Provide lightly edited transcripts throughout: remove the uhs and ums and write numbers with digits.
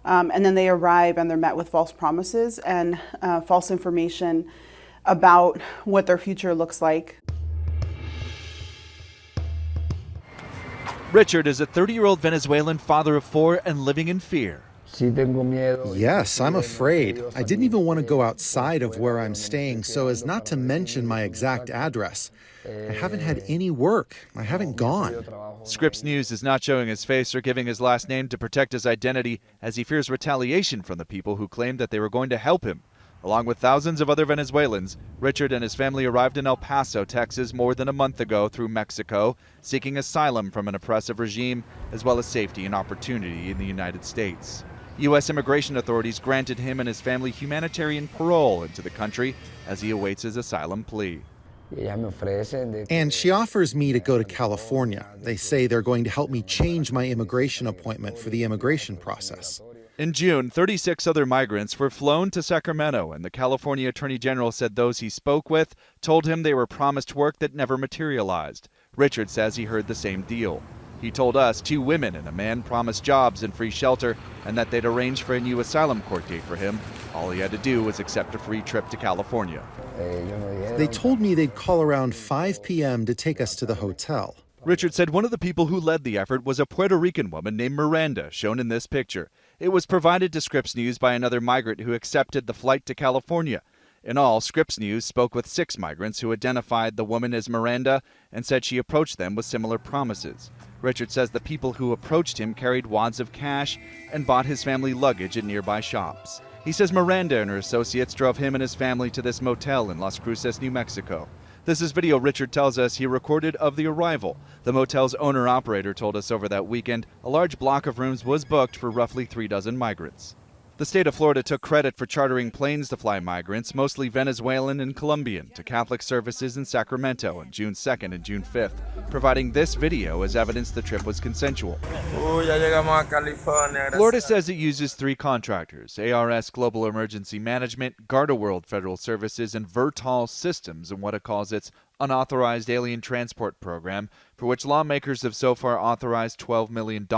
And then they arrive and they're met with false promises and false information about what their future looks like. Richard is a 30-year-old Venezuelan father of 4 and living in fear. Yes, I'm afraid. I didn't even want to go outside of where I'm staying so as not to mention my exact address. I haven't had any work. I haven't gone. Scripps News is not showing his face or giving his last name to protect his identity as he fears retaliation from the people who claimed that they were going to help him. Along with thousands of other Venezuelans, Richard and his family arrived in El Paso, Texas more than a month ago through Mexico, seeking asylum from an oppressive regime as well as safety and opportunity in the United States. U.S. immigration authorities granted him and his family humanitarian parole into the country as he awaits his asylum plea. And she offers me to go to California. They say they're going to help me change my immigration appointment for the immigration process. In June, 36 other migrants were flown to Sacramento, and the California Attorney General said those he spoke with told him they were promised work that never materialized. Richard says he heard the same deal. He told us 2 women and a man promised jobs and free shelter and that they'd arrange for a new asylum court date for him. All he had to do was accept a free trip to California. They told me they'd call around 5 p.m. to take us to the hotel. Richard said one of the people who led the effort was a Puerto Rican woman named Miranda, shown in this picture. It was provided to Scripps News by another migrant who accepted the flight to California. In all, Scripps News spoke with 6 migrants who identified the woman as Miranda and said she approached them with similar promises. Richard says the people who approached him carried wads of cash and bought his family luggage at nearby shops. He says Miranda and her associates drove him and his family to this motel in Las Cruces, New Mexico. This is video Richard tells us he recorded of the arrival. The motel's owner-operator told us over that weekend a large block of rooms was booked for roughly 3 dozen migrants. The state of Florida took credit for chartering planes to fly migrants, mostly Venezuelan and Colombian, to Catholic services in Sacramento on June 2nd and June 5th, providing this video as evidence the trip was consensual. Florida says it uses 3 contractors, ARS Global Emergency Management, Gardaworld Federal Services, and Vertal Systems in what it calls its unauthorized alien transport program, for which lawmakers have so far authorized $12 million.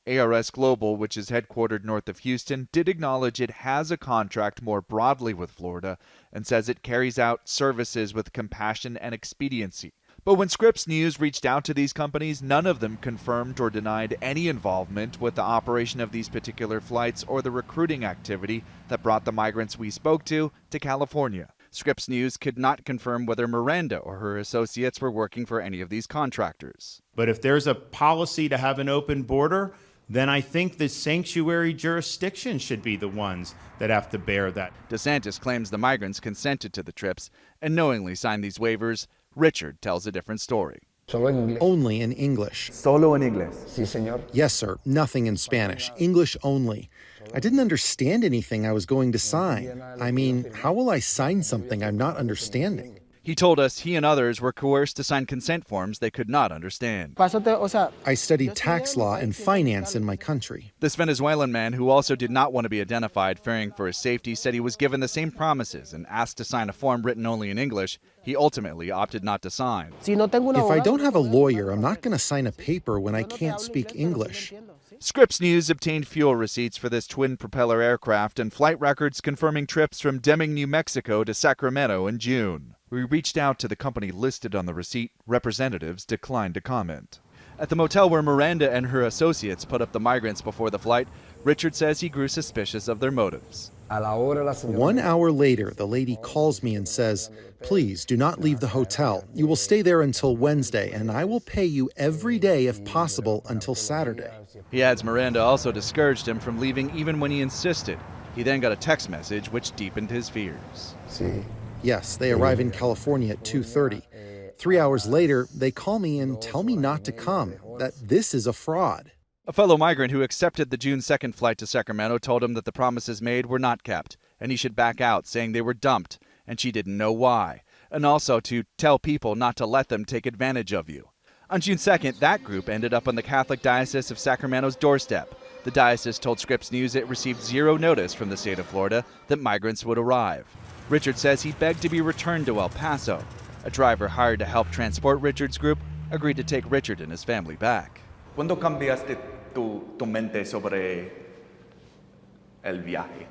ARS Global, which is headquartered north of Houston, did acknowledge it has a contract more broadly with Florida and says it carries out services with compassion and expediency. But when Scripps News reached out to these companies, none of them confirmed or denied any involvement with the operation of these particular flights or the recruiting activity that brought the migrants we spoke to California. Scripps News could not confirm whether Miranda or her associates were working for any of these contractors. But if there's a policy to have an open border, then I think the sanctuary jurisdiction should be the ones that have to bear that. DeSantis claims the migrants consented to the trips and knowingly signed these waivers. Richard tells a different story. Only in English. Solo en inglés. Sí, señor. Yes, sir. Nothing in Spanish. English only. I didn't understand anything I was going to sign. I mean, how will I sign something I'm not understanding? He told us he and others were coerced to sign consent forms they could not understand. I studied tax law and finance in my country. This Venezuelan man, who also did not want to be identified, fearing for his safety, said he was given the same promises and asked to sign a form written only in English. He ultimately opted not to sign. If I don't have a lawyer, I'm not going to sign a paper when I can't speak English. Scripps News obtained fuel receipts for this twin-propeller aircraft and flight records confirming trips from Deming, New Mexico to Sacramento in June. We reached out to the company listed on the receipt. Representatives declined to comment. At the motel where Miranda and her associates put up the migrants before the flight, Richard says he grew suspicious of their motives. 1 hour later, the lady calls me and says, "Please do not leave the hotel. You will stay there until Wednesday, and I will pay you every day if possible until Saturday." He adds Miranda also discouraged him from leaving even when he insisted. He then got a text message which deepened his fears. Yes, they arrive in California at 2:30. 3 hours later, they call me and tell me not to come, that this is a fraud. A fellow migrant who accepted the June 2nd flight to Sacramento told him that the promises made were not kept, and he should back out, saying they were dumped, and she didn't know why, and also to tell people not to let them take advantage of you. On June 2nd, that group ended up on the Catholic Diocese of Sacramento's doorstep. The diocese told Scripps News it received zero notice from the state of Florida that migrants would arrive. Richard says he begged to be returned to El Paso. A driver hired to help transport Richard's group agreed to take Richard and his family back. ¿Cuándo cambiaste tu mente sobre el viaje.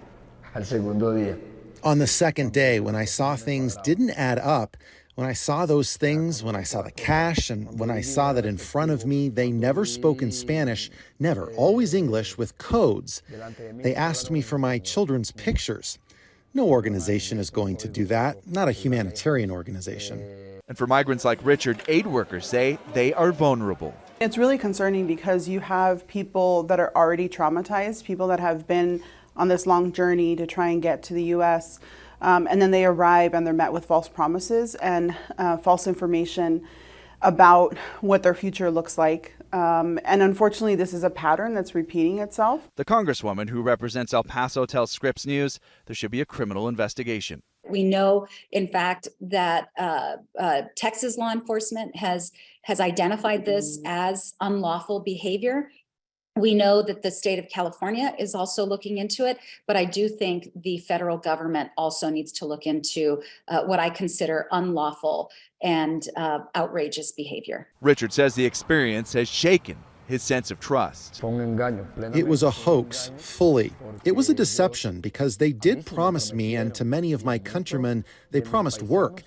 Al segundo día. On the second day, when I saw things didn't add up, when I saw those things, when I saw the cash, and when I saw that in front of me, they never spoke in Spanish, never, always English with codes. They asked me for my children's pictures. No organization is going to do that, not a humanitarian organization. And for migrants like Richard, aid workers say they are vulnerable. It's really concerning because you have people that are already traumatized, people that have been on this long journey to try and get to the U.S., and then they arrive and they're met with false promises and false information about what their future looks like. And unfortunately, this is a pattern that's repeating itself. The congresswoman who represents El Paso tells Scripps News there should be a criminal investigation. We know, in fact, that Texas law enforcement has identified this as unlawful behavior. We know that the state of California is also looking into it, but I do think the federal government also needs to look into what I consider unlawful and outrageous behavior. Richard says the experience has shaken his sense of trust. It was a hoax, fully. It was a deception because they did promise me and to many of my countrymen, they promised work,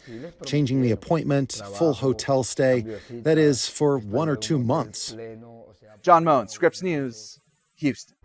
changing the appointment, full hotel stay, that is, for 1 or 2 months. John Moen, Scripps News, Houston.